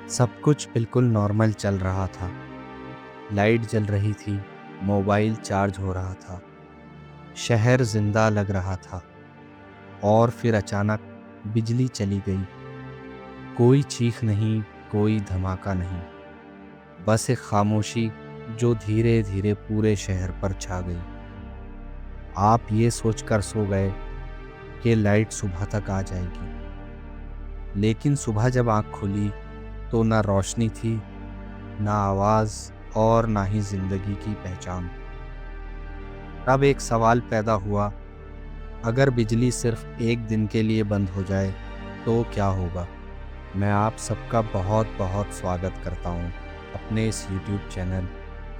सब कुछ बिल्कुल नॉर्मल चल रहा था। लाइट जल रही थी, मोबाइल चार्ज हो रहा था, शहर जिंदा लग रहा था। और फिर अचानक बिजली चली गई। कोई चीख नहीं, कोई धमाका नहीं, बस एक खामोशी जो धीरे धीरे पूरे शहर पर छा गई। आप ये सोचकर सो गए कि लाइट सुबह तक आ जाएगी, लेकिन सुबह जब आँख खुली तो ना रोशनी थी, ना आवाज़ और ना ही जिंदगी की पहचान। तब एक सवाल पैदा हुआ, अगर बिजली सिर्फ एक दिन के लिए बंद हो जाए तो क्या होगा। मैं आप सबका बहुत बहुत स्वागत करता हूँ अपने इस YouTube चैनल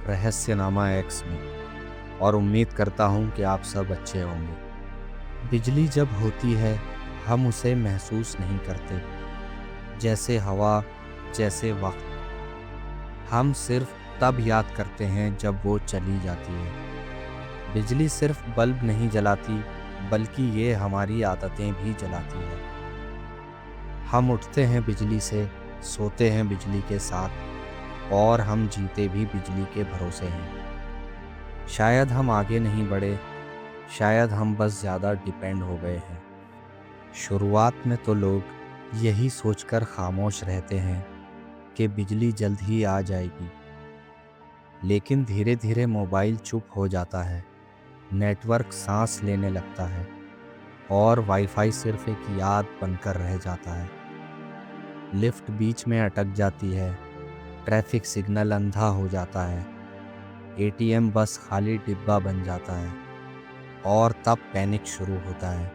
रहस्यनामा एक्स में, और उम्मीद करता हूँ कि आप सब अच्छे होंगे। बिजली जब होती है हम उसे महसूस नहीं करते, जैसे हवा, जैसे वक्त। हम सिर्फ तब याद करते हैं जब वो चली जाती है। बिजली सिर्फ बल्ब नहीं जलाती, बल्कि ये हमारी आदतें भी जलाती है। हम उठते हैं बिजली से, सोते हैं बिजली के साथ, और हम जीते भी बिजली के भरोसे हैं। शायद हम आगे नहीं बढ़े, शायद हम बस ज़्यादा डिपेंड हो गए हैं। शुरुआत में तो लोग यही सोचकर खामोश रहते हैं कि बिजली जल्द ही आ जाएगी, लेकिन धीरे धीरे मोबाइल चुप हो जाता है, नेटवर्क सांस लेने लगता है, और वाईफाई सिर्फ एक याद बनकर रह जाता है। लिफ्ट बीच में अटक जाती है, ट्रैफिक सिग्नल अंधा हो जाता है, एटीएम बस खाली डिब्बा बन जाता है, और तब पैनिक शुरू होता है,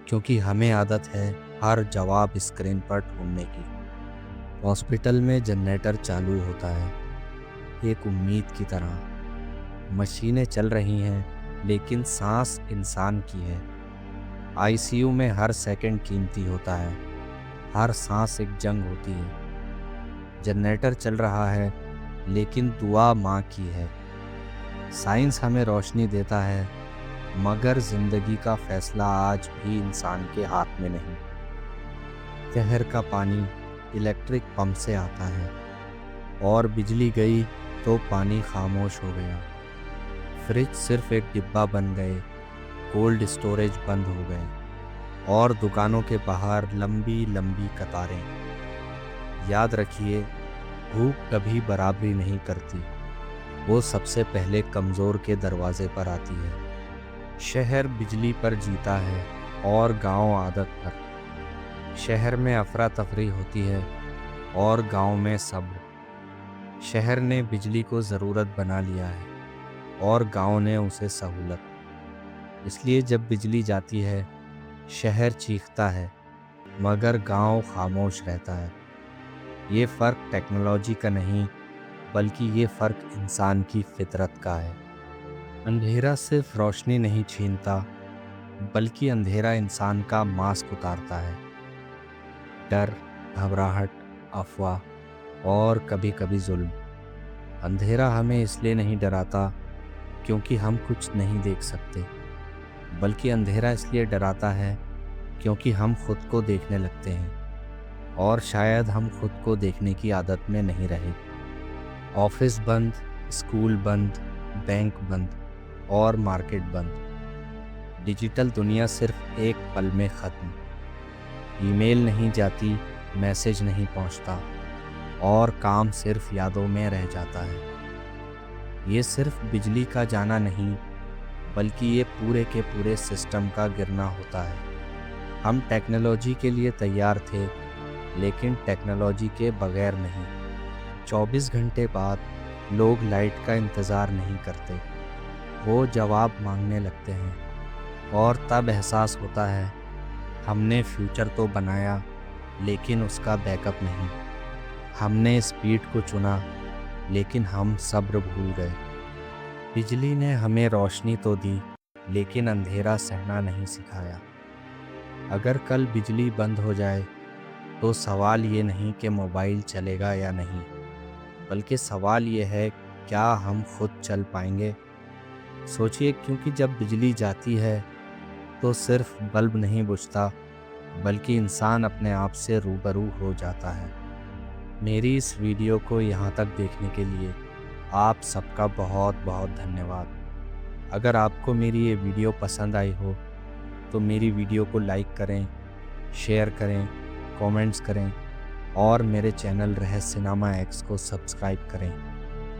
क्योंकि हमें आदत है हर जवाब स्क्रीन पर ढूंढने की। हॉस्पिटल में जनरेटर चालू होता है, एक उम्मीद की तरह। मशीनें चल रही हैं, लेकिन सांस इंसान की है। आईसीयू में हर सेकंड कीमती होता है, हर सांस एक जंग होती है। जनरेटर चल रहा है, लेकिन दुआ माँ की है। साइंस हमें रोशनी देता है, मगर जिंदगी का फैसला आज भी इंसान के हाथ में नहीं। शहर का पानी इलेक्ट्रिक पंप से आता है, और बिजली गई तो पानी खामोश हो गया। फ्रिज सिर्फ एक डिब्बा बन गए, कोल्ड स्टोरेज बंद हो गए, और दुकानों के बाहर लंबी लंबी कतारें। याद रखिए, भूख कभी बराबरी नहीं करती, वो सबसे पहले कमज़ोर के दरवाजे पर आती है। शहर बिजली पर जीता है, और गांव आदत पर। शहर में अफरा तफरी होती है, और गांव में सब्र। शहर ने बिजली को ज़रूरत बना लिया है, और गांव ने उसे सहूलत। इसलिए जब बिजली जाती है, शहर चीखता है, मगर गांव खामोश रहता है। ये फ़र्क टेक्नोलॉजी का नहीं, बल्कि ये फ़र्क इंसान की फितरत का है। अंधेरा सिर्फ रोशनी नहीं छीनता, बल्कि अंधेरा इंसान का मास्क उतारता है। डर, घबराहट, अफवाह, और कभी कभी जुल्म। अंधेरा हमें इसलिए नहीं डराता क्योंकि हम कुछ नहीं देख सकते, बल्कि अंधेरा इसलिए डराता है क्योंकि हम खुद को देखने लगते हैं, और शायद हम खुद को देखने की आदत में नहीं रहे। ऑफिस बंद, स्कूल बंद, बैंक बंद, और मार्केट बंद। डिजिटल दुनिया सिर्फ एक पल में ख़त्म। ईमेल नहीं जाती, मैसेज नहीं पहुंचता, और काम सिर्फ यादों में रह जाता है। ये सिर्फ बिजली का जाना नहीं, बल्कि ये पूरे के पूरे सिस्टम का गिरना होता है। हम टेक्नोलॉजी के लिए तैयार थे, लेकिन टेक्नोलॉजी के बगैर नहीं। 24 घंटे बाद लोग लाइट का इंतज़ार नहीं करते, वो जवाब मांगने लगते हैं। और तब एहसास होता है, हमने फ्यूचर तो बनाया, लेकिन उसका बैकअप नहीं। हमने स्पीड को चुना, लेकिन हम सब्र भूल गए। बिजली ने हमें रोशनी तो दी, लेकिन अंधेरा सहना नहीं सिखाया। अगर कल बिजली बंद हो जाए, तो सवाल ये नहीं कि मोबाइल चलेगा या नहीं, बल्कि सवाल ये है, क्या हम खुद चल पाएंगे। सोचिए, क्योंकि जब बिजली जाती है तो सिर्फ बल्ब नहीं बुझता, बल्कि इंसान अपने आप से रूबरू हो जाता है। मेरी इस वीडियो को यहाँ तक देखने के लिए आप सबका बहुत बहुत धन्यवाद। अगर आपको मेरी ये वीडियो पसंद आई हो तो मेरी वीडियो को लाइक करें, शेयर करें, कमेंट्स करें और मेरे चैनल रहस्यनामा एक्स को सब्सक्राइब करें।